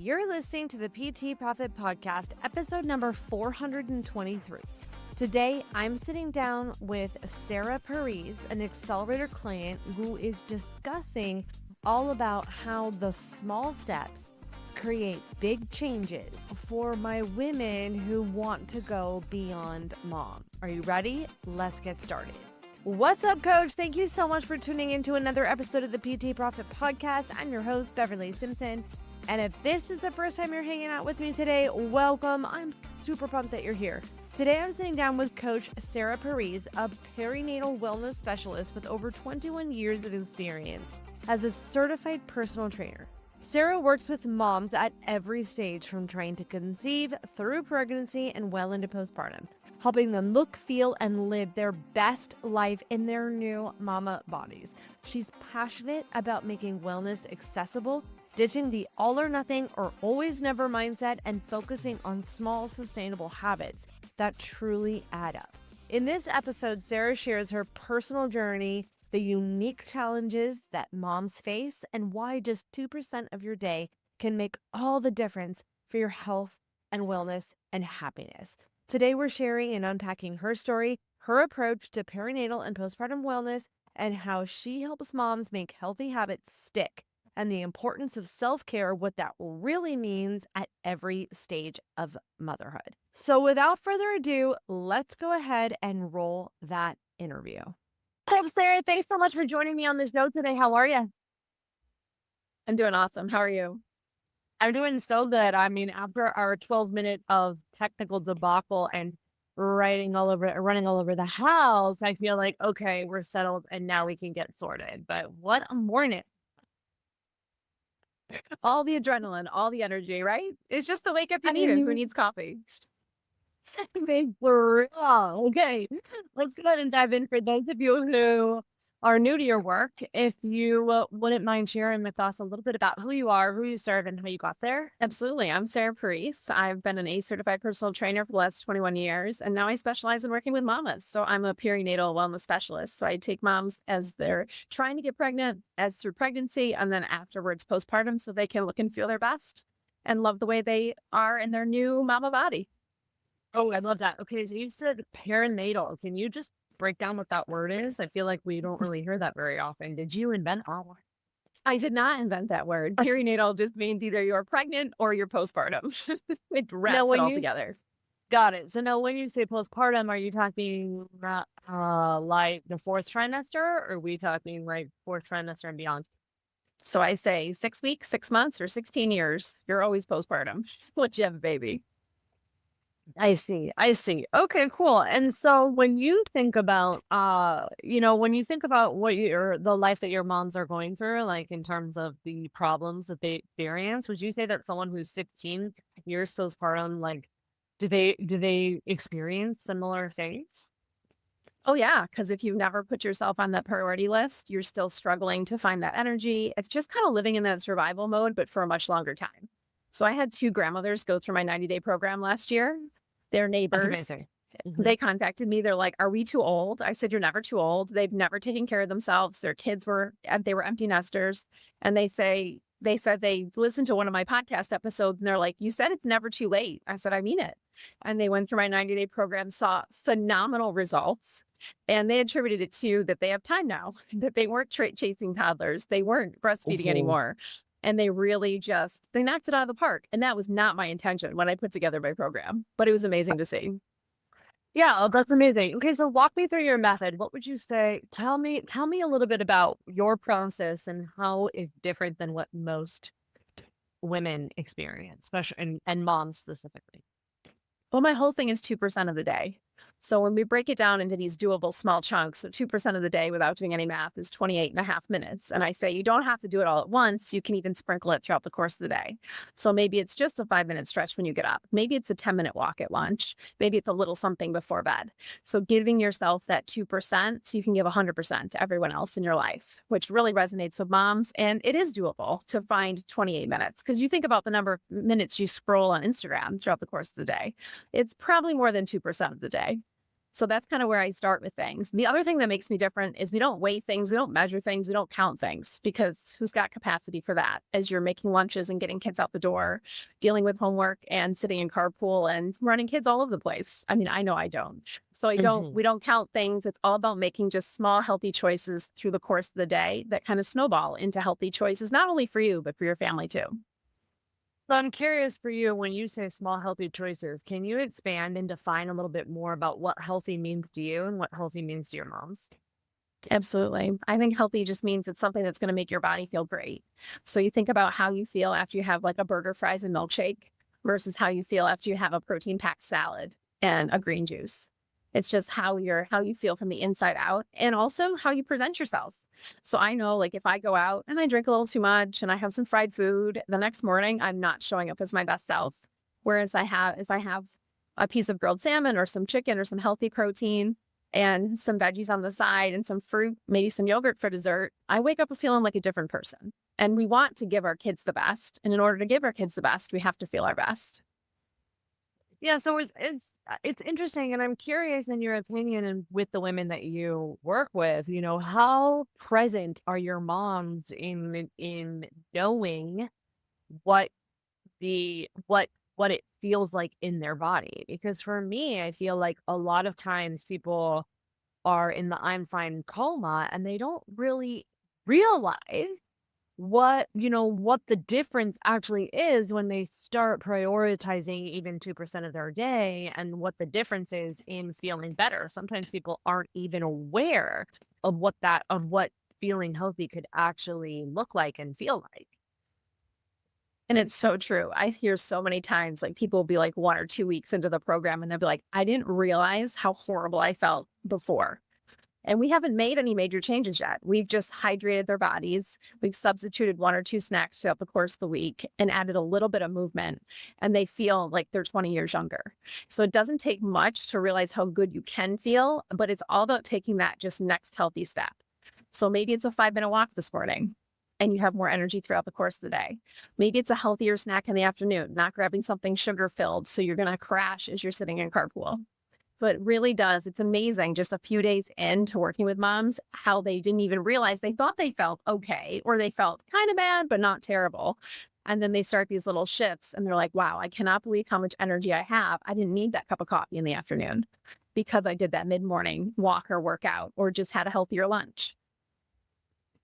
You're listening to the PT Profit Podcast, episode number 423. Today, I'm sitting down with Sarah Parise, an accelerator client who is discussing all about how the small steps create big changes for my women who want to go beyond mom. Are you ready? Let's get started. What's up, Coach? Thank you so much for tuning into another episode of the PT Profit Podcast. I'm your host, Beverly Simpson. And if this is the first time you're hanging out with me today, welcome. I'm super pumped that you're here. Today, I'm sitting down with Coach Sarah Parise, a perinatal wellness specialist with over 21 years of experience as a certified personal trainer. Sarah works with moms at every stage from trying to conceive through pregnancy and well into postpartum, helping them look, feel, and live their best life in their new mama bodies. She's passionate about making wellness accessible, ditching the all or nothing or always never mindset, and focusing on small, sustainable habits that truly add up. In this episode, Sarah shares her personal journey, the unique challenges that moms face, and why just 2% of your day can make all the difference for your health and wellness and happiness. Today, we're sharing and unpacking her story, her approach to perinatal and postpartum wellness, and how she helps moms make healthy habits stick, and the importance of self-care, what that really means at every stage of motherhood. So without further ado, let's go ahead and roll that interview. Hey, Sarah, thanks so much for joining me on this show today. How are you? I'm doing awesome. How are you? I'm doing so good. I mean, after our 12-minute of technical debacle and running all over the house, I feel like, okay, we're settled and now we can get sorted. But what a morning. All the adrenaline, all the energy, right? It's just the wake up you I needed. mean, Who needs coffee? for real. Okay, let's go ahead and dive in. For those of you who are new to your work, if you wouldn't mind sharing with us a little bit about who you are, who you serve, and how you got there. Absolutely. I'm Sarah Parise. I've been an ACE certified personal trainer for the last 21 years, and now I specialize in working with mamas. So I'm a perinatal wellness specialist. So I take moms as they're trying to get pregnant, as through pregnancy, and then afterwards postpartum, so they can look and feel their best and love the way they are in their new mama body. Oh, I love that. Okay, so you said perinatal. Can you just break down what that word is? I feel like we don't really hear that very often. Did you invent that one? I did not invent that word. Perinatal just means either you're pregnant or you're postpartum. It wraps it all together. Got it. So now when you say postpartum, are you talking like the fourth trimester, or are we talking like fourth trimester and beyond? So I say 6 weeks, 6 months, or 16 years. You're always postpartum once you have a baby. I see. Okay, cool. And so when you think about, when you think about the life that your moms are going through, like in terms of the problems that they experience, would you say that someone who's 16 years postpartum, like, do they experience similar things? Oh, yeah. Because if you never put yourself on that priority list, you're still struggling to find that energy. It's just kind of living in that survival mode, but for a much longer time. So I had 2 grandmothers go through my 90-day program last year. They're neighbors. They contacted me. They're like, "Are we too old?" I said, "You're never too old." They've never taken care of themselves. Their kids were empty nesters. And they said they listened to one of my podcast episodes and they're like, "You said it's never too late." I said, "I mean it." And they went through my 90-day program, saw phenomenal results. And they attributed it to that they have time now, that they weren't chasing toddlers. They weren't breastfeeding anymore. And they really they knocked it out of the park. And that was not my intention when I put together my program, but it was amazing to see. Yeah, that's amazing. Okay, so walk me through your method. What would you say? Tell me a little bit about your process and how it's different than what most women experience, especially and moms specifically. Well, my whole thing is 2% of the day. So when we break it down into these doable small chunks, so 2% of the day without doing any math is 28.5 minutes. And I say you don't have to do it all at once. You can even sprinkle it throughout the course of the day. So maybe it's just a 5-minute stretch when you get up. Maybe it's a 10-minute walk at lunch. Maybe it's a little something before bed. So giving yourself that 2% so you can give 100% to everyone else in your life, which really resonates with moms. And it is doable to find 28 minutes because you think about the number of minutes you scroll on Instagram throughout the course of the day. It's probably more than 2% of the day. So that's kind of where I start with things. The other thing that makes me different is we don't weigh things, we don't measure things, we don't count things because who's got capacity for that as you're making lunches and getting kids out the door, dealing with homework and sitting in carpool and running kids all over the place. I mean, I know I don't. So Mhm. we don't count things. It's all about making just small, healthy choices through the course of the day that kind of snowball into healthy choices, not only for you, but for your family too. So I'm curious for you when you say small healthy choices, can you expand and define a little bit more about what healthy means to you and what healthy means to your moms? Absolutely. I think healthy just means it's something that's going to make your body feel great. So you think about how you feel after you have like a burger, fries, and milkshake versus how you feel after you have a protein packed salad and a green juice. It's just how you feel from the inside out and also how you present yourself. So I know like if I go out and I drink a little too much and I have some fried food, the next morning I'm not showing up as my best self. Whereas if I have a piece of grilled salmon or some chicken or some healthy protein, and some veggies on the side and some fruit, maybe some yogurt for dessert, I wake up feeling like a different person. And we want to give our kids the best. And in order to give our kids the best, we have to feel our best. Yeah, so it's interesting, and I'm curious in your opinion, and with the women that you work with, how present are your moms in knowing what the what it feels like in their body? Because for me, I feel like a lot of times people are in the I'm fine coma and they don't really realize what the difference actually is when they start prioritizing even 2% of their day and what the difference is in feeling better. Sometimes people aren't even aware of what feeling healthy could actually look like and feel like. And it's so true. I hear so many times like people will be like 1 or 2 weeks into the program and they'll be like, I didn't realize how horrible I felt before. And we haven't made any major changes yet. We've just hydrated their bodies. We've substituted 1 or 2 snacks throughout the course of the week and added a little bit of movement, and they feel like they're 20 years younger. So it doesn't take much to realize how good you can feel, but it's all about taking that just next healthy step. So maybe it's a 5 minute walk this morning and you have more energy throughout the course of the day. Maybe it's a healthier snack in the afternoon, not grabbing something sugar filled. So you're going to crash as you're sitting in carpool. But it really does. It's amazing just a few days into working with moms, how they didn't even realize they thought they felt okay or they felt kind of bad, but not terrible. And then they start these little shifts and they're like, wow, I cannot believe how much energy I have. I didn't need that cup of coffee in the afternoon because I did that mid morning walk or workout or just had a healthier lunch.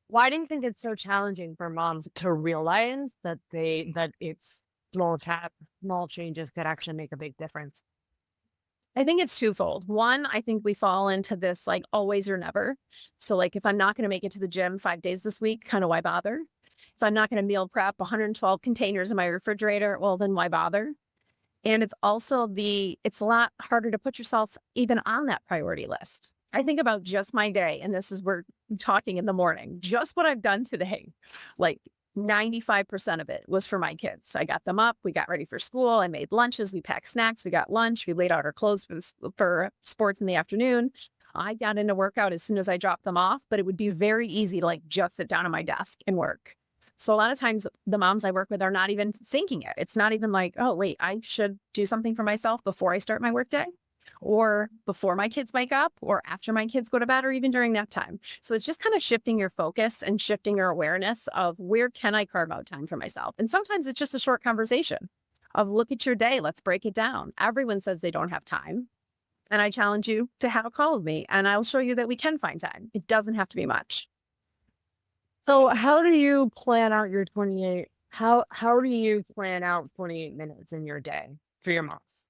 Why do you think it's so challenging for moms to realize that it's small changes could actually make a big difference? I think it's twofold. One, I think we fall into this like always or never. So, like, if I'm not going to make it to the gym 5 days this week, kind of why bother? If I'm not going to meal prep 112 containers in my refrigerator, well, then why bother? And it's also it's a lot harder to put yourself even on that priority list. I think about just my day, and this is we're talking in the morning, just what I've done today. Like 95% of it was for my kids. I got them up, we got ready for school, I made lunches, we packed snacks, we got lunch, we laid out our clothes for sports in the afternoon. I got into workout as soon as I dropped them off, but it would be very easy to like just sit down at my desk and work. So a lot of times the moms I work with are not even thinking it. It's not even like, oh, wait, I should do something for myself before I start my workday or before my kids wake up or after my kids go to bed or even during nap time. So it's just kind of shifting your focus and shifting your awareness of where can I carve out time for myself? And sometimes it's just a short conversation of look at your day. Let's break it down. Everyone says they don't have time. And I challenge you to have a call with me and I'll show you that we can find time. It doesn't have to be much. So how do you plan out your 28 how do you plan out 28 minutes in your day for your moms?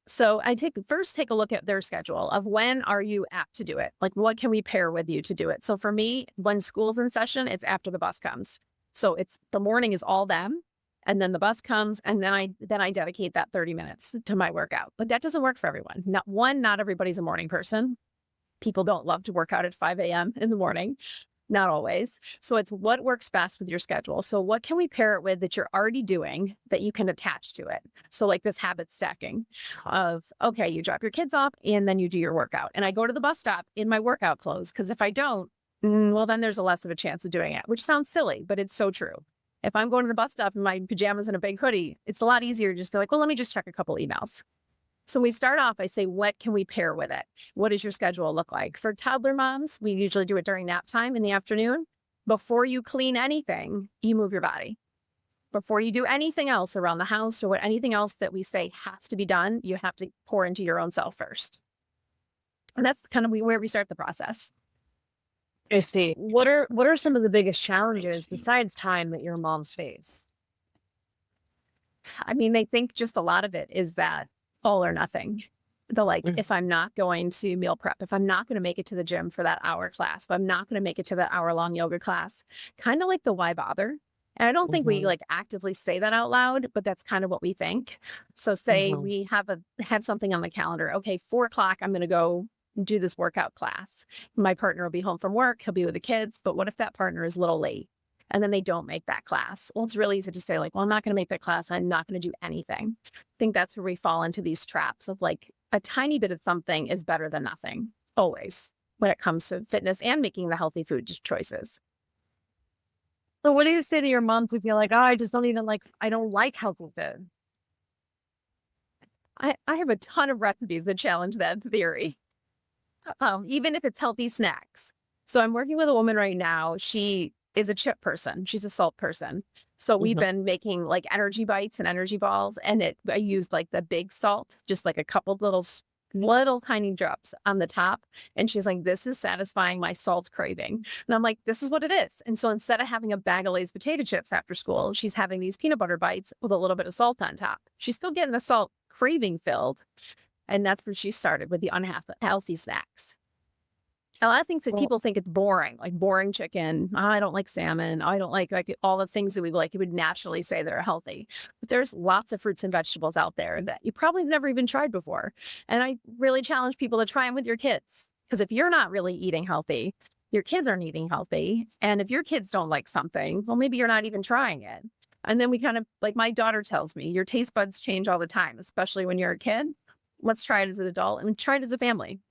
So I take a look at their schedule of when are you apt to do it? Like what can we pair with you to do it? So for me, when school's in session, it's after the bus comes. So it's the morning is all them. And then the bus comes and then I dedicate that 30 minutes to my workout. But that doesn't work for everyone. Not everybody's a morning person. People don't love to work out at 5 a.m. in the morning. Not always. So it's what works best with your schedule. So what can we pair it with that you're already doing that you can attach to it? So like this habit stacking of, okay, you drop your kids off and then you do your workout. And I go to the bus stop in my workout clothes because if I don't, well, then there's a less of a chance of doing it, which sounds silly, but it's so true. If I'm going to the bus stop in my pajamas and a big hoodie, it's a lot easier to just be like, well, let me just check a couple emails. So we start off, I say, what can we pair with it? What does your schedule look like? For toddler moms, we usually do it during nap time in the afternoon. Before you clean anything, you move your body. Before you do anything else around the house or anything else that we say has to be done, you have to pour into your own self first. And that's kind of where we start the process. I see. What are some of the biggest challenges besides time that your moms face? I mean, they think just a lot of it is that all or nothing. The like, Mm. if I'm not going to meal prep, if I'm not going to make it to the gym for that hour class, if I'm not going to make it to that hour-long yoga class, kind of like the why bother. And I don't think we Mhm, like actively say that out loud, but that's kind of what we think. So say mhm. we have something on the calendar. Okay, 4 o'clock, I'm going to go do this workout class. My partner will be home from work. He'll be with the kids. But what if that partner is a little late? And then they don't make that class. Well, it's really easy to say, like, well, I'm not going to make that class. I'm not going to do anything. I think that's where we fall into these traps of like a tiny bit of something is better than nothing, always, when it comes to fitness and making the healthy food choices. So what do you say to your moms who feel like, "Oh, I just don't even like I don't like healthy food?" I have a ton of recipes that challenge that theory, even if it's healthy snacks. So I'm working with a woman right now. She is a chip person. She's a salt person. So we've Mhm. been making like energy bites and energy balls, and I used like the big salt, just like a couple little tiny drops on the top. And she's like, "This is satisfying my salt craving." And I'm like, "This is what it is." And so instead of having a bag of Lay's potato chips after school, she's having these peanut butter bites with a little bit of salt on top. She's still getting the salt craving filled, and that's where she started with the unhealthy snacks. A lot of things that Well, people think it's boring, like boring chicken. "Oh, I don't like salmon. Oh, I don't like all the things that we like. You would naturally say they're healthy. But there's lots of fruits and vegetables out there that you probably never even tried before. And I really challenge people to try them with your kids. Because if you're not really eating healthy, your kids aren't eating healthy. And if your kids don't like something, well, maybe you're not even trying it. And then we kind of, like my daughter tells me, your taste buds change all the time, especially when you're a kid. Let's try it as an adult and try it as a family.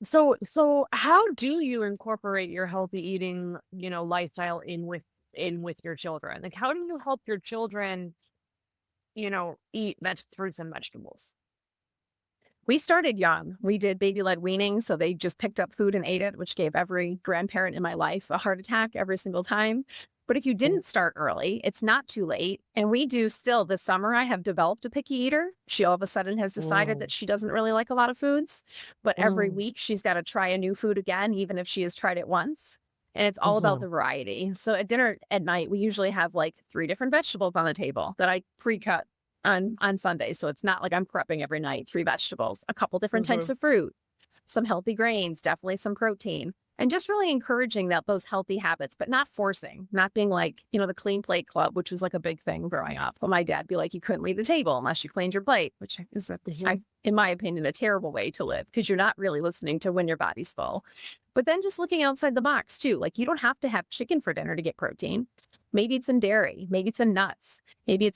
so so how do you incorporate your healthy eating, lifestyle in with your children? Like, how do you help your children, eat fruits and vegetables? We started young. We did baby-led weaning, so they just picked up food and ate it, which gave every grandparent in my life a heart attack every single time. But if you Mm. didn't start early, it's not too late. And we do still this summer, I have developed a picky eater. She all of a sudden has decided Mm. that she doesn't really like a lot of foods, but every Mm. week she's got to try a new food again, even if she has tried it once. And it's all about Mhm. the variety. So at dinner at night, we usually have like 3 different vegetables on the table that I pre-cut on Sunday. So it's not like I'm prepping every night, 3 vegetables, a couple different types Mhm. of fruit, some healthy grains, definitely some protein, and just really encouraging that those healthy habits, but not forcing, not being like, the clean plate club, which was like a big thing growing up. Well, my dad be like, you couldn't leave the table unless you cleaned your plate, which is, Mhm. in my opinion, a terrible way to live because you're not really listening to when your body's full. But then just looking outside the box too, like you don't have to have chicken for dinner to get protein. Maybe it's in dairy, maybe it's in nuts, maybe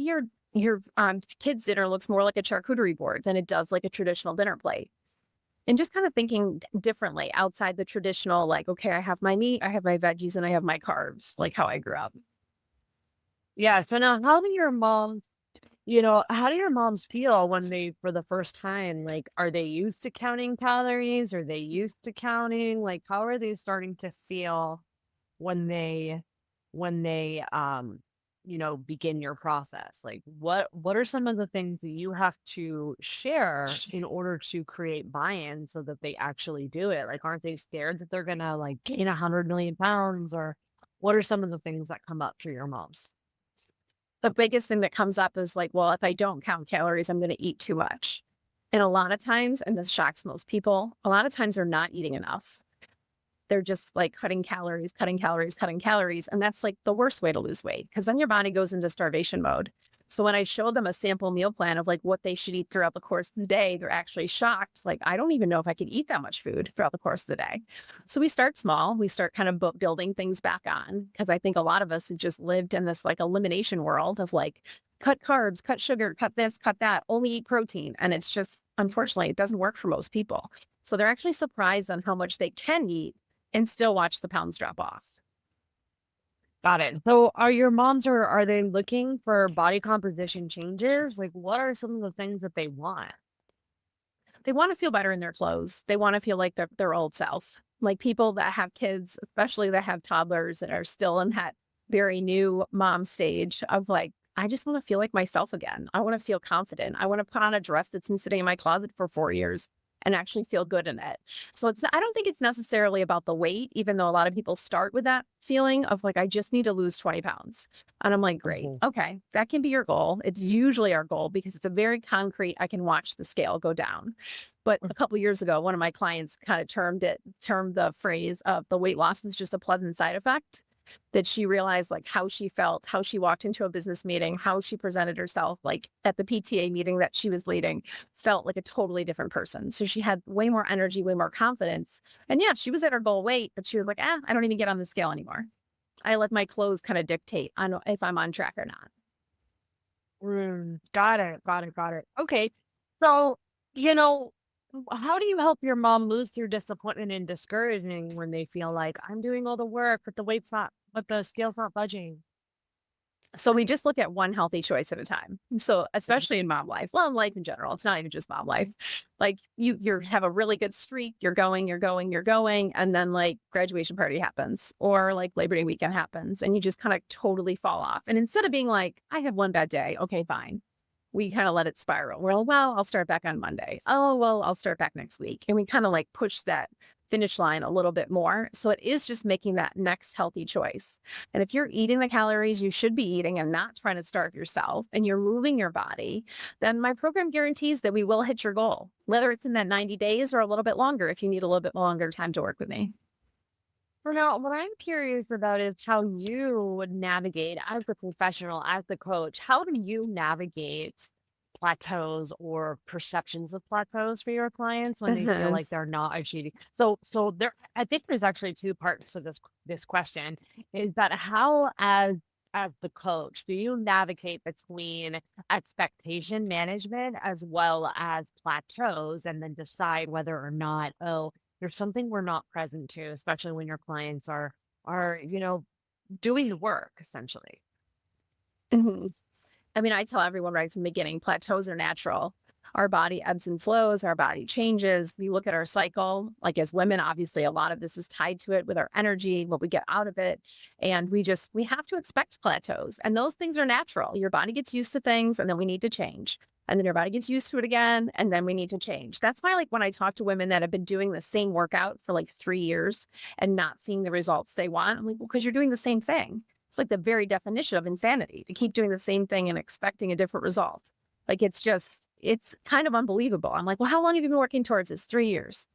your kid's dinner looks more like a charcuterie board than it does like a traditional dinner plate. And just kind of thinking differently outside the traditional, like, okay, I have my meat, I have my veggies, and I have my carbs, like how I grew up. Yeah, so now how do your moms feel when they for the first time, like, are they used to counting calories? Are they used to counting? Like, how are they starting to feel when they begin your process? Like, what are some of the things that you have to share in order to create buy-in so that they actually do it? Like, aren't they scared that they're gonna like gain 100 million pounds? Or what are some of the things that come up for your moms? The biggest thing that comes up is like, well, if I don't count calories, I'm going to eat too much. And a lot of times, and this shocks most people, a lot of times they're not eating enough. They're just like cutting calories, cutting calories, cutting calories. And that's like the worst way to lose weight because then your body goes into starvation mode. So when I show them a sample meal plan of like what they should eat throughout the course of the day, they're actually shocked. Like, I don't even know if I could eat that much food throughout the course of the day. So we start small. We start kind of building things back on because I think a lot of us have just lived in this like elimination world of like cut carbs, cut sugar, cut this, cut that, only eat protein. And it's just, unfortunately, it doesn't work for most people. So they're actually surprised on how much they can eat and still watch the pounds drop off. Got it. So are your moms or are they looking for body composition changes? Like what are some of the things that they want? They want to feel better in their clothes. They want to feel like their old self. Like people that have kids, especially that have toddlers that are still in that very new mom stage of like, I just want to feel like myself again. I want to feel confident. I want to put on a dress that's been sitting in my closet for 4 years and actually feel good in it. So I don't think it's necessarily about the weight, even though a lot of people start with that feeling of like, I just need to lose 20 pounds. And I'm like, great. Mhm. Okay. That can be your goal. It's usually our goal because it's a very concrete, I can watch the scale go down. But a couple years ago, one of my clients kind of termed the phrase of the weight loss was just a pleasant side effect that she realized like how she felt, how she walked into a business meeting, how she presented herself, like at the PTA meeting that she was leading, felt like a totally different person. So she had way more energy, way more confidence. And yeah, she was at her goal weight, but she was like, I don't even get on the scale anymore. I let my clothes kind of dictate on if I'm on track or not. Got it. Got it. Got it. Okay. So, you know, how do you help your mom move through disappointment and discouraging when they feel like I'm doing all the work, but the scale's not budging? So we just look at one healthy choice at a time. So especially in mom life, well, in life in general, it's not even just mom life. Like you have a really good streak, you're going, and then like graduation party happens or like Labor Day weekend happens and you just kind of totally fall off. And instead of being like, I have one bad day, okay, fine. We kind of let it spiral. We're like, well, I'll start back on Monday. Oh, well, I'll start back next week. And we kind of like push that finish line a little bit more. So it is just making that next healthy choice. And if you're eating the calories you should be eating and not trying to starve yourself and you're moving your body, then my program guarantees that we will hit your goal, whether it's in that 90 days or a little bit longer if you need a little bit longer time to work with me. For now, what I'm curious about is how you would navigate as a professional, as a coach. How do you navigate plateaus or perceptions of plateaus for your clients when they feel like they're not achieving? So there, I think there's actually two parts to this question. Is that how, as the coach, do you navigate between expectation management as well as plateaus, and then decide whether or not, oh, there's something we're not present to, especially when your clients are, doing the work essentially. Mhm. I mean, I tell everyone right from the beginning, plateaus are natural. Our body ebbs and flows, our body changes. We look at our cycle, like as women, obviously, a lot of this is tied to it with our energy, what we get out of it. And we have to expect plateaus. And those things are natural. Your body gets used to things and then we need to change. And then your body gets used to it again, and then we need to change. That's why, like, when I talk to women that have been doing the same workout for like 3 years and not seeing the results they want, I'm like, well, because you're doing the same thing. It's like the very definition of insanity to keep doing the same thing and expecting a different result. Like it's kind of unbelievable. I'm like, well, how long have you been working towards this? 3 years.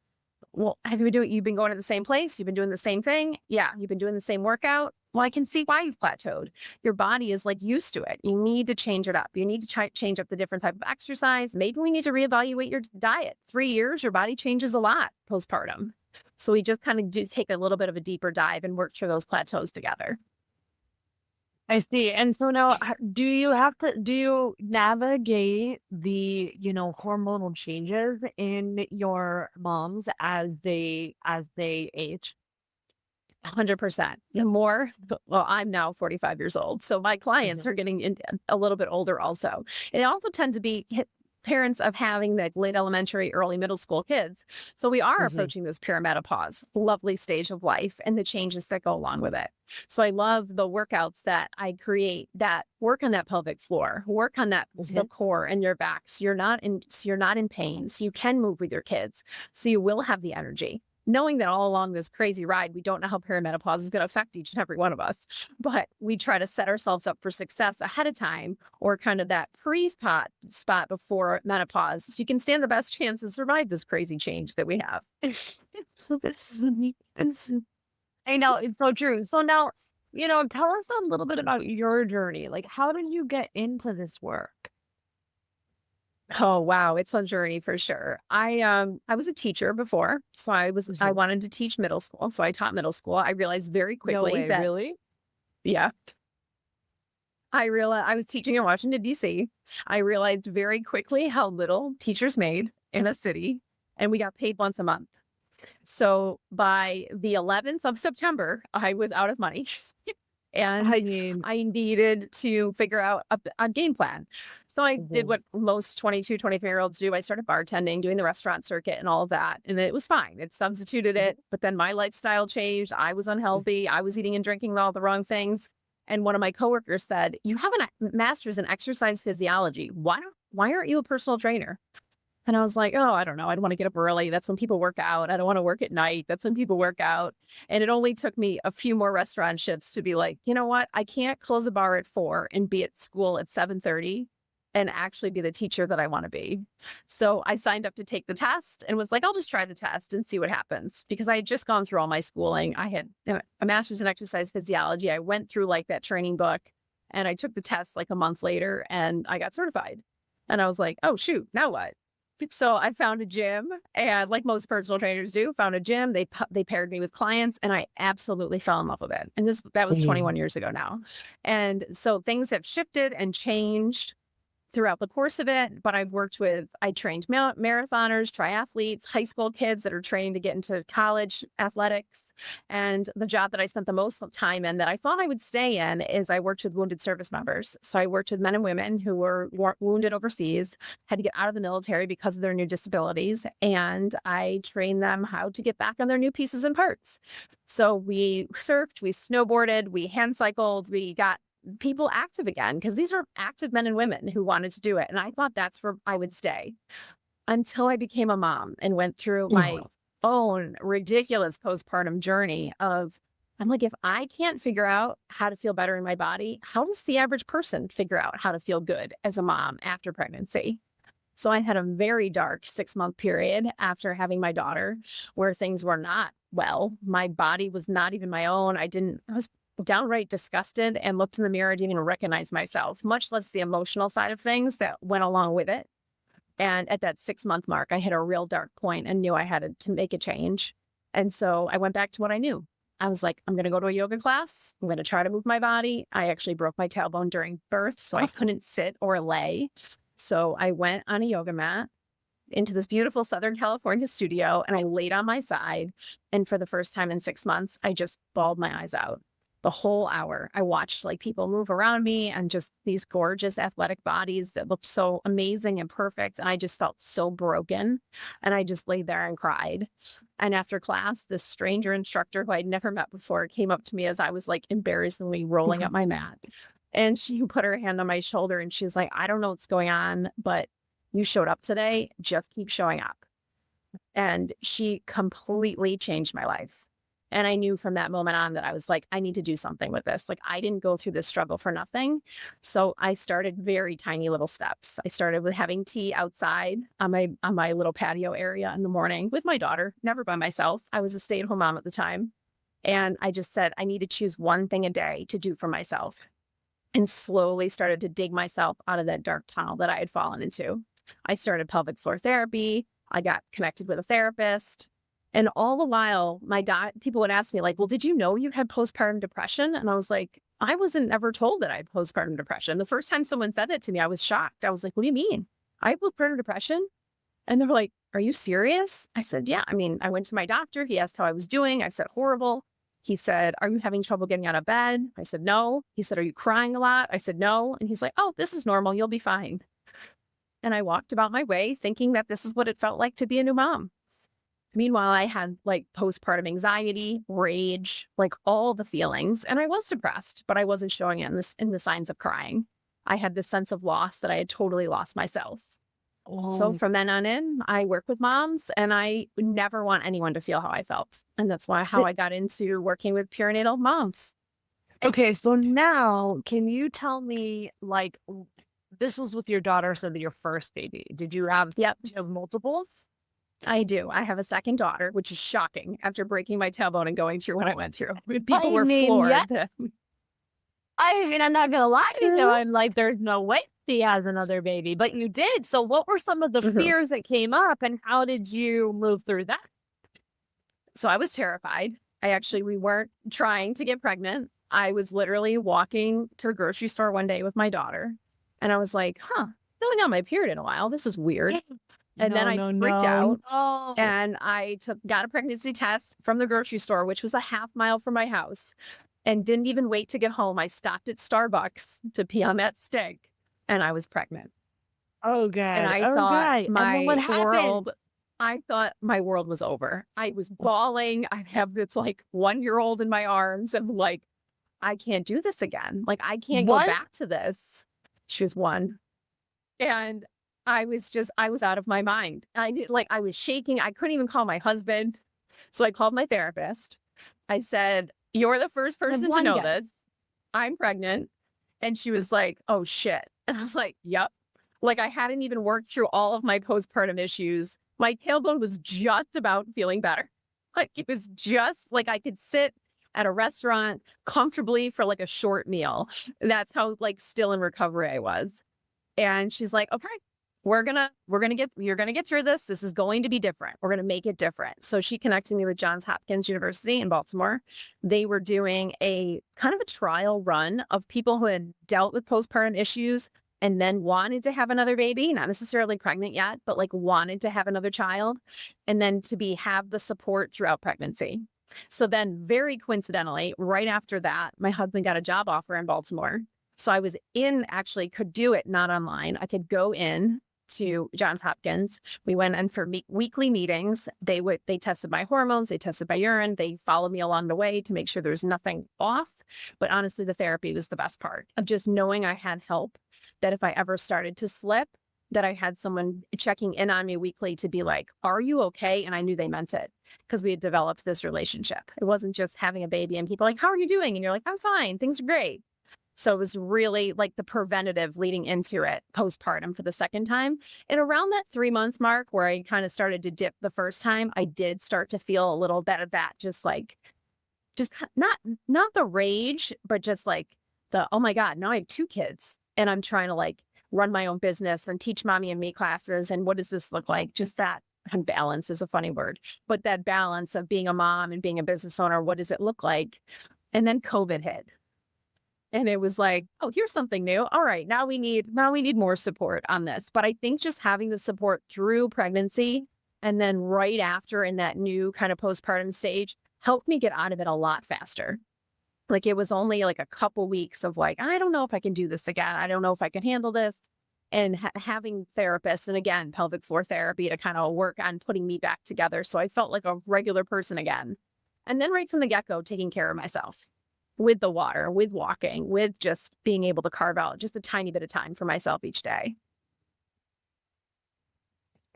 Well, you've been going to the same place? You've been doing the same thing? Yeah. You've been doing the same workout? Well, I can see why you've plateaued. Your body is like used to it. You need to change it up. You need to change up the different type of exercise. Maybe we need to reevaluate your diet. 3 years, your body changes a lot postpartum. So we just kind of do take a little bit of a deeper dive and work through those plateaus together. I see. And so now, do you navigate the, hormonal changes in your moms as they age? 100%. Well, I'm now 45 years old. So my clients Mhm. are getting a little bit older also. And they also tend to be parents of having like late elementary, early middle school kids. So we are Mhm. approaching this perimenopause, lovely stage of life and the changes that go along with it. So I love the workouts that I create that work on that pelvic floor, work on the Mhm. core and your back. So you're not in pain. So you can move with your kids. So you will have the energy knowing that all along this crazy ride, we don't know how perimenopause is going to affect each and every one of us, but we try to set ourselves up for success ahead of time or kind of that spot before menopause so you can stand the best chance to survive this crazy change that we have. I know, it's so true. So now, tell us a little bit about your journey. Like, how did you get into this work? Oh wow, it's a journey for sure. I was a teacher before, so I Mhm. wanted to teach middle school, so I taught middle school. I realized very No quickly way, that really? yeah, I realized I was teaching in Washington, D.C. I realized very quickly how little teachers made in a city, and we got paid once a month. So by the 11th of September, I was out of money. And I mean, I needed to figure out a game plan. So I did mhm, what most 22, 23-year-olds do. I started bartending, doing the restaurant circuit and all of that. And it was fine. It substituted mhm, it. But then my lifestyle changed. I was unhealthy. I was eating and drinking all the wrong things. And one of my coworkers said, "You have a master's in exercise physiology. Why aren't you a personal trainer?" And I was like, "Oh, I don't know. I don't want to get up early. That's when people work out. I don't want to work at night. That's when people work out." And it only took me a few more restaurant shifts to be like, you know what? I can't close a bar at 4 and be at school at 7:30 and actually be the teacher that I want to be. So I signed up to take the test and was like, I'll just try the test and see what happens. Because I had just gone through all my schooling. I had a master's in exercise physiology. I went through like that training book and I took the test like a month later and I got certified. And I was like, oh, shoot, now what? So I found a gym and like most personal trainers do, found a gym. They paired me with clients and I absolutely fell in love with it. And that was mhm. 21 years ago now. And so things have shifted and changed throughout the course of it, but I trained marathoners, triathletes, high school kids that are training to get into college athletics. And the job that I spent the most time in that I thought I would stay in is I worked with wounded service members. So I worked with men and women who were wounded overseas, had to get out of the military because of their new disabilities. And I trained them how to get back on their new pieces and parts. So we surfed, we snowboarded, we hand cycled, we got people active again because these are active men and women who wanted to do it. And I thought that's where I would stay until I became a mom and went through my Oh, own ridiculous postpartum journey of, I'm like, if I can't figure out how to feel better in my body, how does the average person figure out how to feel good as a mom after pregnancy? So I had a very dark 6-month period after having my daughter where things were not well. My body was not even my own. I was downright disgusted and looked in the mirror, didn't even recognize myself, much less the emotional side of things that went along with it. And at that 6-month mark, I hit a real dark point and knew I had to make a change. And so I went back to what I knew. I was like, I'm going to go to a yoga class. I'm going to try to move my body. I actually broke my tailbone during birth, so I couldn't sit or lay. So I went on a yoga mat into this beautiful Southern California studio and I laid on my side. And for the first time in 6 months, I just bawled my eyes out. The whole hour, I watched like people move around me and just these gorgeous athletic bodies that looked so amazing and perfect. And I just felt so broken. And I just laid there and cried. And after class, this stranger instructor who I'd never met before came up to me as I was like embarrassingly rolling up my mat. And she put her hand on my shoulder and she's like, I don't know what's going on, but you showed up today. Just keep showing up. And she completely changed my life. And I knew from that moment on that I was like, I need to do something with this. Like, I didn't go through this struggle for nothing. So I started very tiny little steps. I started with having tea outside on my little patio area in the morning with my daughter, never by myself. I was a stay-at-home mom at the time. And I just said, I need to choose one thing a day to do for myself and slowly started to dig myself out of that dark tunnel that I had fallen into. I started pelvic floor therapy. I got connected with a therapist. And all the while, people would ask me, like, well, did you know you had postpartum depression? And I was like, I wasn't ever told that I had postpartum depression. The first time someone said that to me, I was shocked. I was like, what do you mean? I have postpartum depression? And they were like, are you serious? I said, yeah. I mean, I went to my doctor. He asked how I was doing. I said, horrible. He said, are you having trouble getting out of bed? I said, no. He said, are you crying a lot? I said, no. And he's like, oh, this is normal. You'll be fine. And I walked about my way thinking that this is what it felt like to be a new mom. Meanwhile, I had like postpartum anxiety, rage, like all the feelings. And I was depressed, but I wasn't showing it in the signs of crying. I had this sense of loss that I had totally lost myself. So oh, from then on in, I work with moms and I would never want anyone to feel how I felt. And that's how I got into working with perinatal moms. okay. So now, can you tell me, like, this was with your daughter, so your first baby. Yep, Do you have multiples? I do. I have a second daughter, which is shocking after breaking my tailbone and going through what I went through. People I were mean, yeah. floored. I mean, I'm not gonna lie to you. Mhm. I'm like, there's no way she has another baby, but you did. So, what were some of the Mhm. fears that came up, and how did you move through that? So I was terrified. We weren't trying to get pregnant. I was literally walking to the grocery store one day with my daughter and I was like, huh, feeling on my period in a while. This is weird. Yeah. And then No, I no, freaked no, out no. and got a pregnancy test from the grocery store, which was a half mile from my house. and didn't even wait to get home. I stopped at Starbucks to pee on that steak, and I was pregnant. Oh And god. I thought Okay. And then what my happened? world I thought my world was over. I was bawling. I have this like 1-year-old in my arms. And like, I can't do this again. Like, I can't go What? back to this. She was 1. And I was out of my mind. I was shaking. I couldn't even call my husband. So I called my therapist. I said, "You're the first I have person to one know guess. this. I'm pregnant." And she was like, "Oh shit." And I was like, "Yep." Like, I hadn't even worked through all of my postpartum issues. My tailbone was just about feeling better. Like, it was just like I could sit at a restaurant comfortably for like a short meal. That's how like still in recovery I was. And she's like, "Okay, you're gonna get through this. This is going to be different. We're gonna make it different." So she connected me with Johns Hopkins University in Baltimore. They were doing a kind of a trial run of people who had dealt with postpartum issues and then wanted to have another baby, not necessarily pregnant yet, but like wanted to have another child, and then to have the support throughout pregnancy. So then, very coincidentally, right after that, my husband got a job offer in Baltimore. So I was actually could do it not online. I could go in to Johns Hopkins. We went in for weekly meetings. They tested my hormones, they tested my urine, they followed me along the way to make sure there was nothing off. But honestly, the therapy was the best part of just knowing I had help, that if I ever started to slip, that I had someone checking in on me weekly to be like, "Are you okay?" And I knew they meant it because we had developed this relationship. It wasn't just having a baby and people like, "How are you doing?" And you're like, "I'm fine. Things are great." So it was really like the preventative leading into it postpartum for the second time. And around that 3 months mark where I kind of started to dip the first time, I did start to feel a little bit of that, not the rage, but just like oh my God, now I have 2 kids and I'm trying to like run my own business and teach mommy and me classes. And what does this look like? Just that. And balance is a funny word, but that balance of being a mom and being a business owner, what does it look like? And then COVID hit. And it was like, "Oh, here's something new. All right, now we need more support on this." But I think just having the support through pregnancy and then right after in that new kind of postpartum stage helped me get out of it a lot faster. Like, it was only like a couple weeks of like, "I don't know if I can do this again. I don't know if I can handle this." And having therapists and again, pelvic floor therapy to kind of work on putting me back together. So I felt like a regular person again. And then right from the get-go, taking care of myself with the water, with walking, with just being able to carve out just a tiny bit of time for myself each day.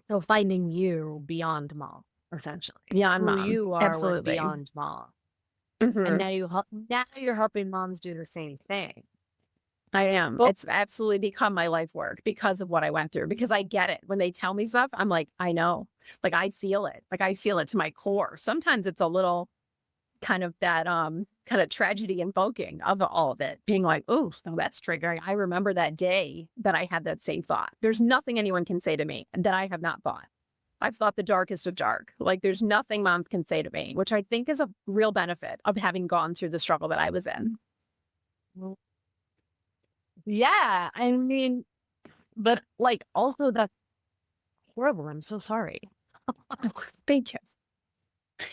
So finding you beyond mom, essentially. Beyond Who mom. you are with Absolutely. beyond mom. And Mhm. now you're helping moms do the same thing. I am. Well, It's absolutely become my life work because of what I went through, because I get it. When they tell me stuff, I'm like, I know. Like, I feel it. Like, I feel it to my core. Sometimes it's a little kind of that kind of tragedy invoking of all of it, being like, "Oh, no, that's triggering. I remember that day that I had that same thought." There's nothing anyone can say to me that I have not thought. I've thought the darkest of dark. Like, there's nothing mom can say to me, which I think is a real benefit of having gone through the struggle that I was in. well, yeah, I mean, but like also that's horrible. I'm so sorry. Thank you.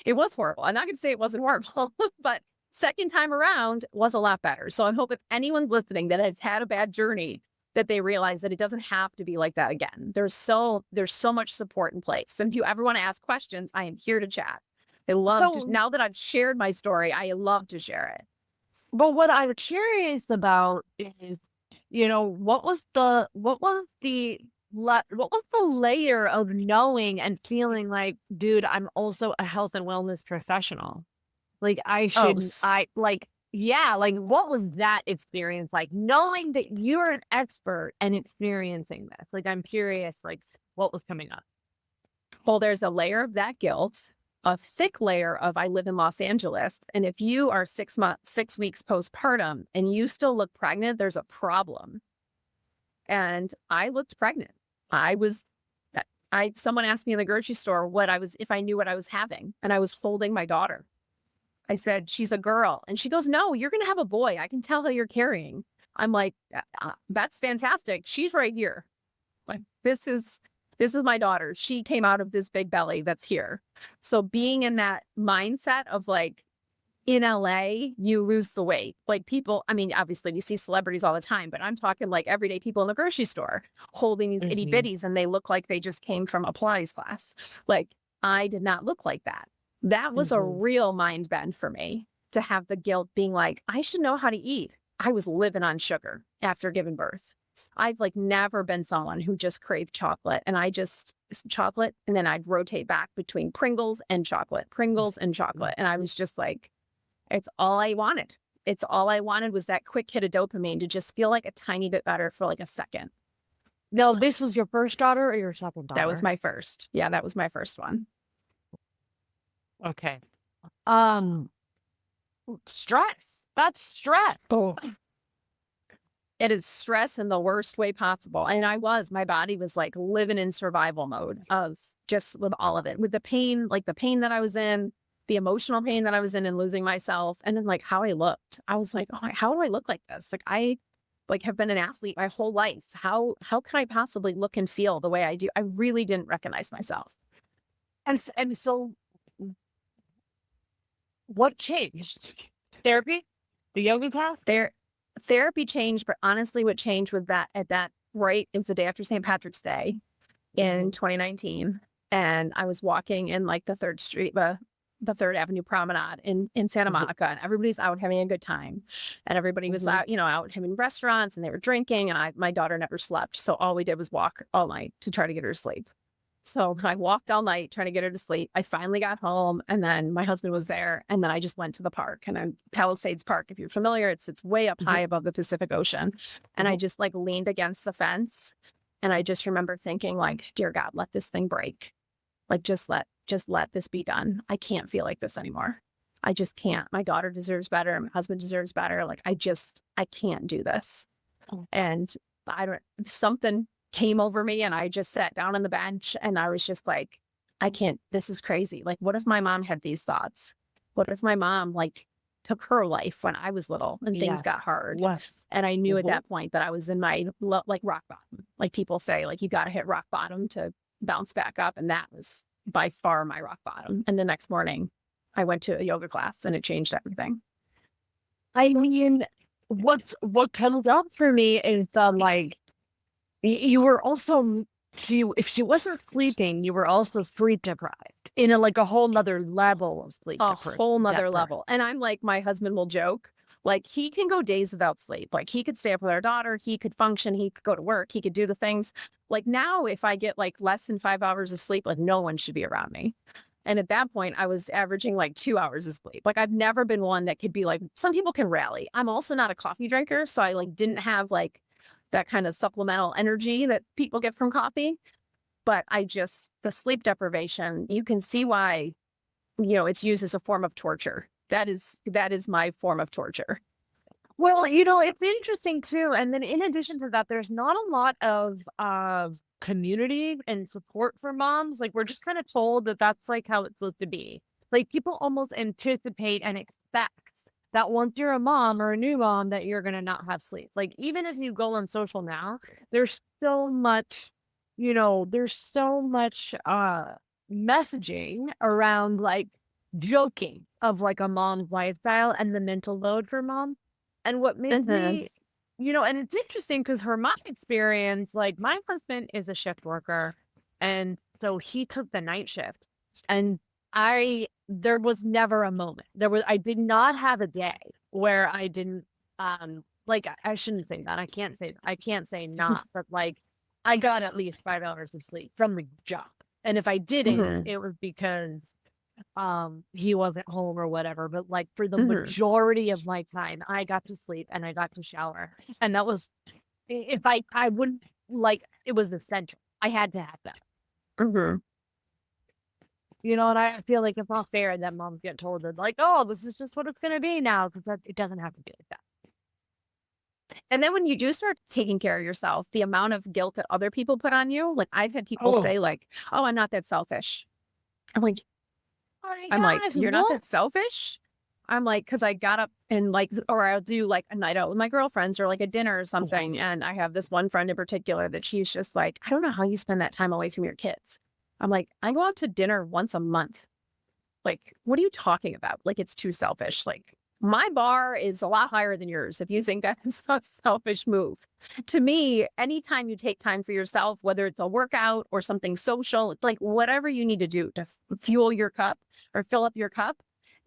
It was horrible. I'm not going to say it wasn't horrible, but second time around was a lot better. So I hope if anyone's listening that has had a bad journey, that they realize that it doesn't have to be like that again. There's so much support in place. And if you ever want to ask questions, I am here to chat. I love just So, now that I've shared my story, I love to share it. but what I'm curious about is, what was the layer of knowing and feeling like, dude, I'm also a health and wellness professional. Like Oh, yeah, like what was that experience like? Knowing that you're an expert and experiencing this. Like I'm curious, like what was coming up? well, there's a layer of that guilt, a thick layer of I live in Los Angeles. And if you are 6 weeks postpartum and you still look pregnant, there's a problem. And I looked pregnant. I was someone asked me in the grocery store if I knew what I was having, and I was holding my daughter. I said, "She's a girl." And she goes, "No, you're going to have a boy. I can tell how you're carrying." I'm like, That's fantastic. She's right here. Like, this is my daughter. She came out of this big belly that's here." So being in that mindset of like, in LA, you lose the weight. Like people, I mean, obviously you see celebrities all the time, but I'm talking like everyday people in the grocery store holding these itty Mhm. bitties and they look like they just came from a Pilates class. Like I did not look like that. That was a Mhm. real mind bend for me to have the guilt being like, I should know how to eat. I was living on sugar after giving birth. I've like never been someone who just craved chocolate and I just chocolate and then I'd rotate back between Pringles and chocolate, Pringles and chocolate. And I was just like, it's all I wanted. It's all I wanted was that quick hit of dopamine to just feel like a tiny bit better for like a second. Now, this was your first daughter or your second That was daughter? my first. Yeah, that was my first one. Okay. Um, stress. That's stress. Oh. It is stress in the worst way possible. And my body was like living in survival mode of just with all of it, with the pain, like the pain that I was in, the emotional pain that I was in and losing myself. And then like how I looked, I was like, oh, how do I look like this? Like I like have been an athlete my whole life. How can I possibly look and feel the way I do? I really didn't recognize myself. And so what changed? Therapy? The yoga class? Therapy changed, but honestly, what changed with that at that right, it was the day after St. Patrick's Day in 2019. And I was walking in like the the Third Avenue Promenade in Santa Monica, and everybody's out having a good time. And everybody was out, out having restaurants and they were drinking. And my daughter never slept. So all we did was walk all night to try to get her to sleep. So I walked all night trying to get her to sleep. I finally got home and then my husband was there. And then I just went to the park and I'm Palisades Park. If you're familiar, it's way up high above the Pacific Ocean. And I just like leaned against the fence. And I just remember thinking like, dear God, let this thing break. Like just let this be done. I can't feel like this anymore. I just can't. My daughter deserves better. My husband deserves better. Like I can't do this. And something came over me and I just sat down on the bench and I was just like, I can't, this is crazy. Like, what if my mom had these thoughts? What if my mom like took her life when I was little and things got hard? Yes. And I knew at that point that I was in my like rock bottom. Like people say, like you got to hit rock bottom to bounce back up. And that was by far my rock bottom. And the next morning I went to a yoga class and it changed everything. I mean, what comes up for me is like, you were also, if she wasn't sleeping, you were also sleep deprived in a whole nother level of sleep deprived. Whole nother level. And I'm like, my husband will joke, like he can go days without sleep. Like he could stay up with our daughter. He could function. He could go to work. He could do the things. Like now, if I get like less than 5 hours of sleep, like no one should be around me. And at that point, I was averaging like 2 hours of sleep. Like I've never been one that could be like, some people can rally. I'm also not a coffee drinker. So I like didn't have like that kind of supplemental energy that people get from coffee. But the sleep deprivation, you can see why, it's used as a form of torture. That is my form of torture. Well, it's interesting too. And then in addition to that, there's not a lot of community and support for moms. Like we're just kind of told that that's like how it's supposed to be. Like people almost anticipate and expect that once you're a mom or a new mom that you're going to not have sleep. Like even if you go on social now, there's so much, messaging around like joking of like a mom's lifestyle and the mental load for mom. And what makes me, and it's interesting because my experience, like my husband is a shift worker. And so he took the night shift and there was never a moment. I did not have a day where I didn't, I shouldn't say that. I can't say not, but like I got at least 5 hours of sleep from the job. And if I didn't, it was because he wasn't home or whatever. But like for the majority of my time, I got to sleep and I got to shower. And that was, if I wouldn't like, it was essential. I had to have that. And I feel like it's not fair that moms get told that like, oh, this is just what it's going to be now. Because it doesn't have to be like that. And then when you do start taking care of yourself, the amount of guilt that other people put on you, like I've had people say like, oh, I'm not that selfish. I'm like, you're not that selfish? I'm like, because I got up and like, or I'll do like a night out with my girlfriends or like a dinner or something. And I have this one friend in particular that she's just like, I don't know how you spend that time away from your kids. I'm like, I go out to dinner once a month. Like, what are you talking about? Like, it's too selfish. Like, my bar is a lot higher than yours if you think that is a selfish move. To me, anytime you take time for yourself, whether it's a workout or something social, it's like whatever you need to do to fuel your cup or fill up your cup,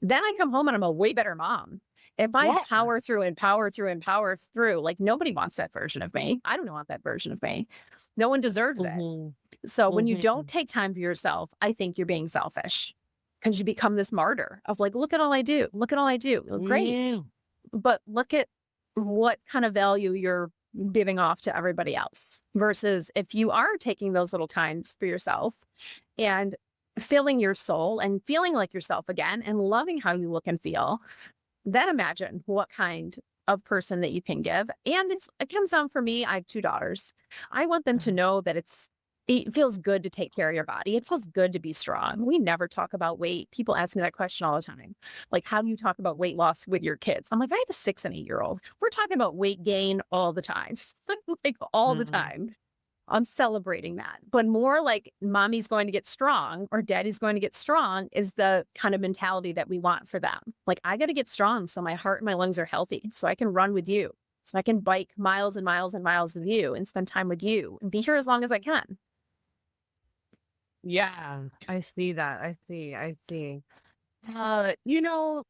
then I come home and I'm a way better mom. If I Yeah. power through and power through and power through, like nobody wants that version of me. I don't want that version of me. No one deserves it. Hmm. So when you Hmm. don't take time for yourself, I think you're being selfish because you become this martyr of like, look at all I do. Look at all I do. Well, great. Yeah. But look at what kind of value you're giving off to everybody else versus if you are taking those little times for yourself and filling your soul and feeling like yourself again and loving how you look and feel, then imagine what kind of person that you can give. And it comes down for me. I have 2 daughters. I want them to know that it feels good to take care of your body. It feels good to be strong. We never talk about weight. People ask me that question all the time. Like, how do you talk about weight loss with your kids? I'm like, I have a 6 and 8-year-old. We're talking about weight gain all the time, like all the Mhm. time. I'm celebrating that. But more like mommy's going to get strong or daddy's going to get strong is the kind of mentality that we want for them. Like, I got to get strong so my heart and my lungs are healthy, so I can run with you, so I can bike miles and miles and miles with you and spend time with you and be here as long as I can. Yeah, I see that. I see. You know,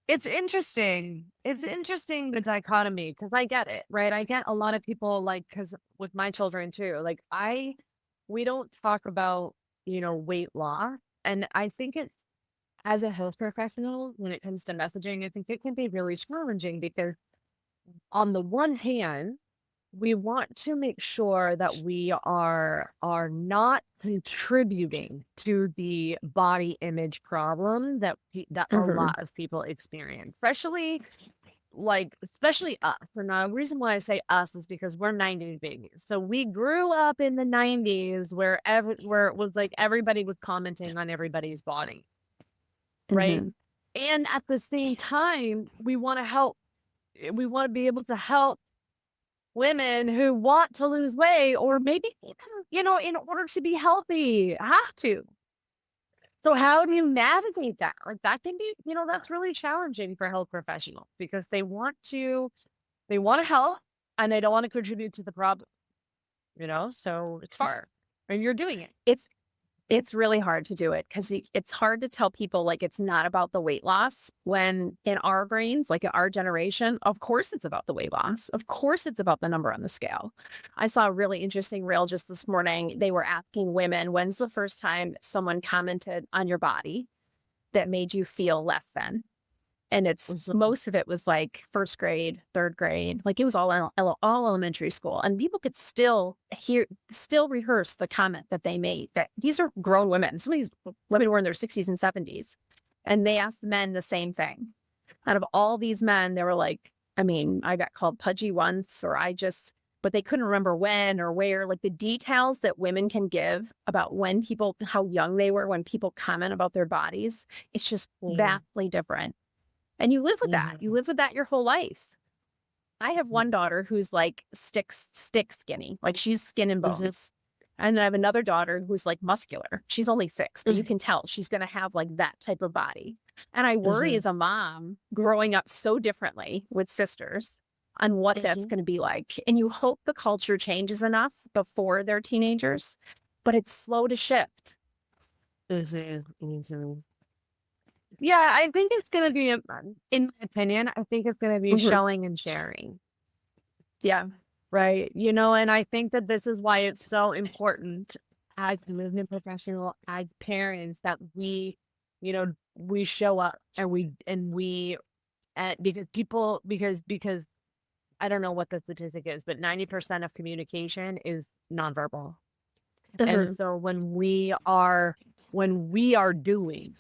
it's interesting. It's interesting the dichotomy because I get it, right? I get a lot of people like because with my children too, like we don't talk about, weight loss. And I think it's as a health professional, when it comes to messaging, I think it can be really challenging because on the one hand, we want to make sure that we are not contributing to the body image problem that a Mhm. lot of people experience, especially us. And the reason why I say us is because we're 90s babies. So we grew up in the 90s where it was like everybody was commenting on everybody's body, right? Mhm. And at the same time, we want to be able to help women who want to lose weight or maybe even, in order to be healthy, have to. So how do you navigate that? Like that can be, that's really challenging for health professionals because they want to help and they don't want to contribute to the problem, so it's hard. And you're doing it. It's It's really hard to do it because it's hard to tell people like it's not about the weight loss when in our brains, like in our generation, of course it's about the weight loss. Of course it's about the number on the scale. I saw a really interesting reel just this morning. They were asking women, when's the first time someone commented on your body that made you feel less than? And Mhm. most of it was like first grade, third grade, like it was all elementary school. And people could still rehearse the comment that they made that these are grown women. Some of these women were in their 60s and 70s. And they asked the men the same thing. Out of all these men, they were like, I mean, I got called pudgy once, but they couldn't remember when or where. Like the details that women can give about how young they were when people comment about their bodies, it's just Mhm. vastly different. And you live with that. You Mhm. live with that your whole life. I have one daughter who's like stick skinny, like she's skin and Mhm. bones. And I have another daughter who's like muscular. She's only 6, but you Mhm. can tell she's going to have like that type of body. And I worry Mhm. as a mom growing up so differently with sisters on what that's Mhm. going to be like. And you hope the culture changes enough before they're teenagers, but it's slow to shift. Mhm. Mhm. Yeah, I think it's gonna be, in my opinion, I think it's gonna be Mhm. showing and sharing, Yeah. right? And I think that this is why it's so important as a movement professional, as parents, that we show up because I don't know what the statistic is, but 90% of communication is nonverbal. And Mhm. so when we are doing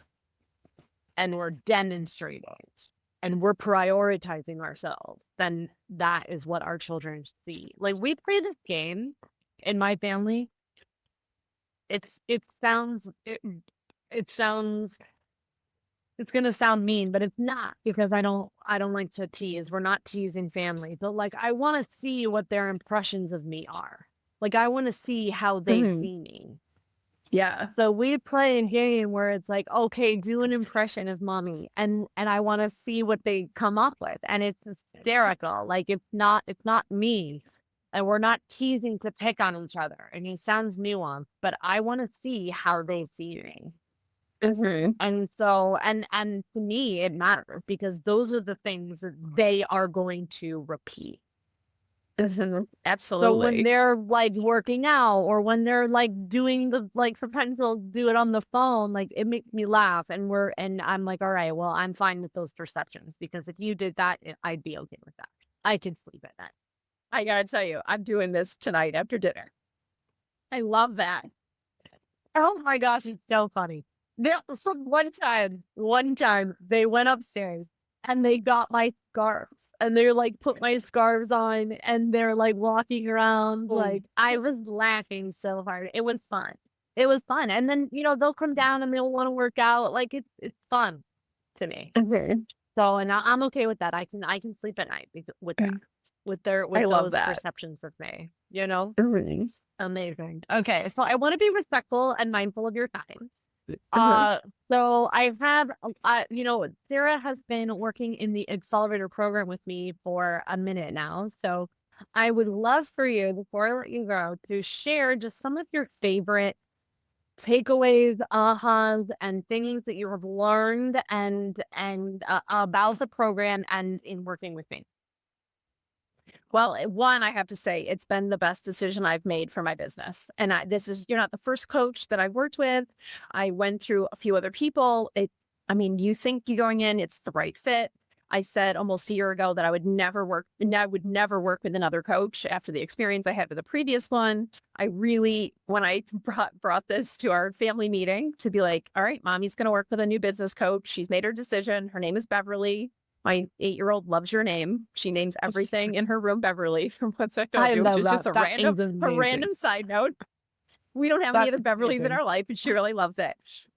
and we're demonstrating and we're prioritizing ourselves, then that is what our children see. Like we play this game in my family. It sounds it's gonna sound mean, but it's not because I don't like to tease. We're not teasing family. But like I wanna see what their impressions of me are. Like I wanna see how they Mhm. see me. Yeah. So we play a game where it's like, okay, do an impression of mommy, and I want to see what they come up with, and it's hysterical. Like it's not me, and we're not teasing to pick on each other, and it sounds nuanced, but I want to see how they see me. Mhm. And so, and to me, it matters because those are the things that they are going to repeat. Mhm. So when Absolutely. they're like working out or when they're like doing the like for pencil, do it on the phone, like it makes me laugh. And I'm like, all right, well, I'm fine with those perceptions because if you did that, I'd be okay with that. I could sleep at night. I gotta tell you, I'm doing this tonight after dinner. I love that. Oh my gosh, it's so funny. So one time they went upstairs and they got my scarves and they're like put my scarves on and they're like walking around. Mm. Like I was laughing so hard. It was fun. It was fun. And then, they'll come down and they'll want to work out. Like it's fun to me. Mhm. So, and I'm okay with that. I can sleep at night with that, Mm. I with love those that. perceptions of me. Mhm. Amazing. Okay, so I want to be respectful and mindful of your time. Mhm. So I have, Sarah has been working in the accelerator program with me for a minute now. So I would love for you, before I let you go, to share just some of your favorite takeaways, ahas, and things that you have learned and about the program and in working with me. Well, one, I have to say, it's been the best decision I've made for my business. And you're not the first coach that I've worked with. I went through a few other people. I mean, you think you going in, it's the right fit. I said almost a year ago that I would never work, and I would never work with another coach after the experience I had with the previous one. I really, when I brought this to our family meeting to be like, all right, mommy's going to work with a new business coach. She's made her decision. Her name is Beverly. My 8-year-old loves your name. She names everything in her room Beverly from What's I Told I You, which love is just that. a That random is a amazing. random side note. We don't have any That's other Beverlys in amazing. our life, and she really loves it.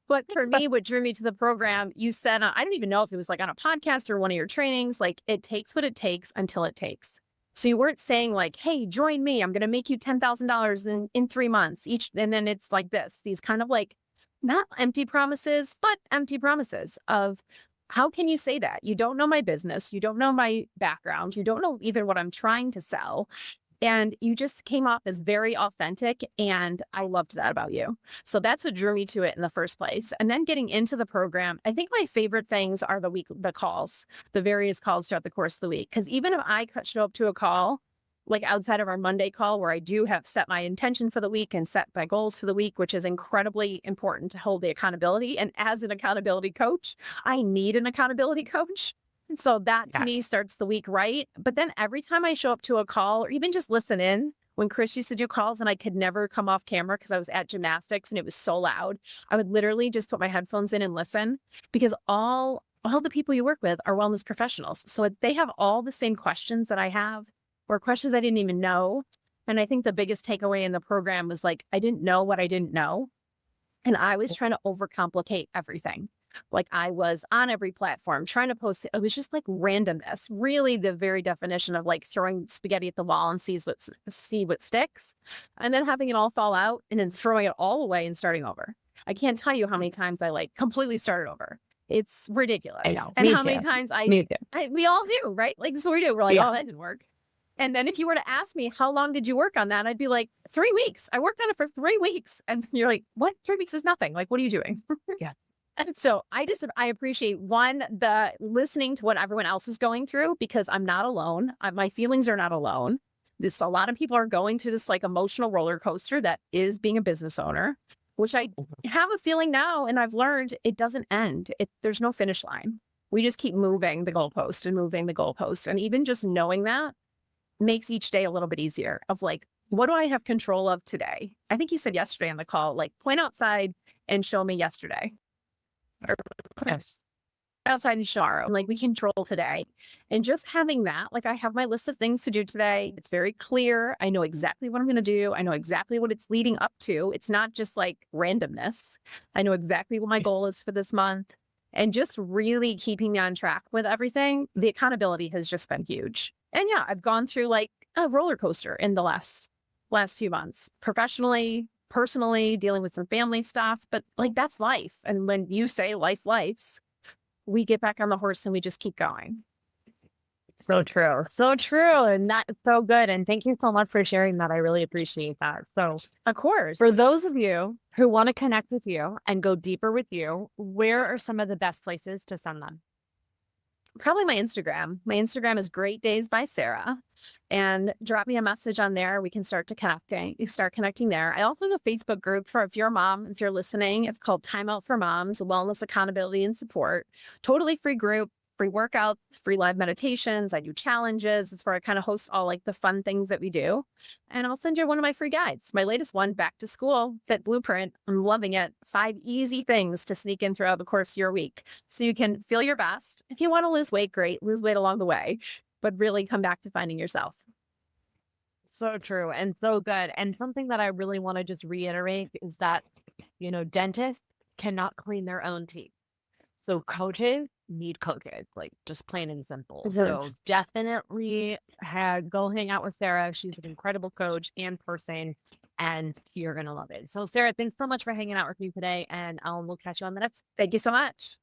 But for me, what drew me to the program, you said, I don't even know if it was like on a podcast or one of your trainings, like it takes what it takes until it takes. So you weren't saying like, hey, join me. I'm going to make you $10,000 in 3 months each. And then it's like these kind of like not empty promises, but empty promises of how can you say that? You don't know my business. You don't know my background. You don't know even what I'm trying to sell. And you just came off as very authentic. And I loved that about you. So that's what drew me to it in the first place. And then getting into the program, I think my favorite things are the calls, the various calls throughout the course of the week. Because even if I show up to a call, like outside of our Monday call, where I do have set my intention for the week and set my goals for the week, which is incredibly important to hold the accountability. And as an accountability coach, I need an accountability coach. And so that to Yeah. me starts the week right. But then every time I show up to a call or even just listen in, when Chris used to do calls and I could never come off camera because I was at gymnastics and it was so loud, I would literally just put my headphones in and listen because all the people you work with are wellness professionals. So they have all the same questions that I have or questions I didn't even know. And I think the biggest takeaway in the program was like, I didn't know what I didn't know. And I was trying to overcomplicate everything. Like I was on every platform trying to post. It was just like randomness, really the very definition of like throwing spaghetti at the wall and see what sticks, and then having it all fall out and then throwing it all away and starting over. I can't tell you how many times I like completely started over. It's I ridiculous. know. And Me how many too. times Me too. we all do, right? Like, so we do. We're like, Yeah. oh, that didn't work. And then if you were to ask me, how long did you work on that? I'd be like, 3 weeks. I worked on it for 3 weeks. And you're like, what? 3 weeks is nothing. Like, what are you doing? Yeah. And so I appreciate the listening to what everyone else is going through because I'm not alone. My feelings are not alone. A lot of people are going through this like emotional roller coaster that is being a business owner, which I have a feeling now. And I've learned it doesn't end. There's no finish line. We just keep moving the goalpost and moving the goalpost. And even just knowing that makes each day a little bit easier of like, what do I have control of today? I think you said yesterday on the call, like point outside and show me yesterday or Yes. outside and shower. Like we control today. And just having that, like I have my list of things to do today. It's very clear. I know exactly what I'm going to do. I know exactly what it's leading up to. It's not just like randomness. I know exactly what my goal is for this month. And just really keeping me on track with everything. The accountability has just been huge. And yeah, I've gone through like a roller coaster in the last few months, professionally, personally, dealing with some family stuff, but like that's life. And when you say life, we get back on the horse and we just keep going. So true. So true. And that's so good. And thank you so much for sharing that. I really appreciate that. So, Of course. for those of you who want to connect with you and go deeper with you, where are some of the best places to send them? Probably my Instagram. My Instagram is Great Days by Sarah. And drop me a message on there. We can start connecting there. I also have a Facebook group for if you're a mom, if you're listening. It's called Time Out for Moms, Wellness, Accountability, and Support. Totally free group, free workouts, free live meditations. I do challenges. It's where I kind of host all like the fun things that we do. And I'll send you one of my free guides. My latest one, Back to School Fit Blueprint. I'm loving it. 5 easy things to sneak in throughout the course of your week so you can feel your best. If you want to lose weight, great. Lose weight along the way, but really come back to finding yourself. So true and so good. And something that I really want to just reiterate is that, dentists cannot clean their own teeth. So coaches need coaches, like just plain and simple. Mhm. So definitely go hang out with Sarah. She's an incredible coach and person, and you're going to love it. So Sarah, thanks so much for hanging out with me today, and we'll catch you on the next. Thank you so much.